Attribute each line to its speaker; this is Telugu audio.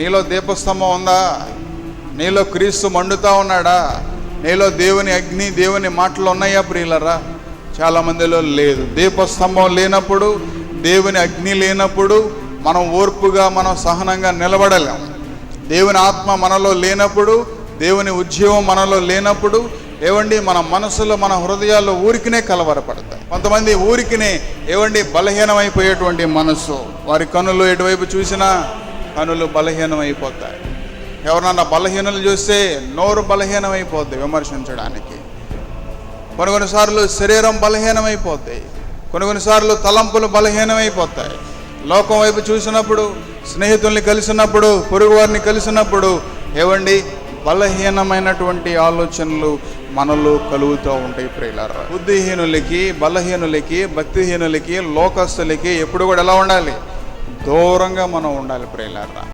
Speaker 1: నీలో దీపస్తంభం ఉందా? నీలో క్రీస్తు మండుతా ఉన్నాడా? నీలో దేవుని అగ్ని, దేవుని మాటలు ఉన్నాయా ప్రియులరా? చాలామందిలో లేదు. దీపస్తంభం లేనప్పుడు, దేవుని అగ్ని లేనప్పుడు మనం ఓర్పుగా, మనం సహనంగా నిలబడలేము. దేవుని ఆత్మ మనలో లేనప్పుడు, దేవుని ఉద్యోగం మనలో లేనప్పుడు ఏవండి మన మనసులో, మన హృదయాల్లో ఊరికినే కలవరపడతాయి. కొంతమంది ఊరికినే ఏవండి బలహీనమైపోయేటువంటి మనసు. వారి కనులు ఎటువైపు చూసినా కనులు బలహీనమైపోతాయి. ఎవరన్నా బలహీనలు చూస్తే నోరు బలహీనమైపోద్ది విమర్శించడానికి. కొన్నిసార్లు శరీరం బలహీనమైపోతాయి. కొన్నిసార్లు తలంపులు బలహీనమైపోతాయి. లోకం వైపు చూసినప్పుడు, స్నేహితుల్ని కలిసినప్పుడు, పొరుగు వారిని కలిసినప్పుడు ఏవండి బలహీనమైనటువంటి ఆలోచనలు మనలో కలుగుతూ ఉంటాయి ప్రియులారా. బుద్ధిహీనులకి, బలహీనులకి, భక్తిహీనులకి, లోకస్తులకి ఎప్పుడు కూడా ఎలా ఉండాలి? దూరంగా మనం ఉండాలి ప్రియులారా.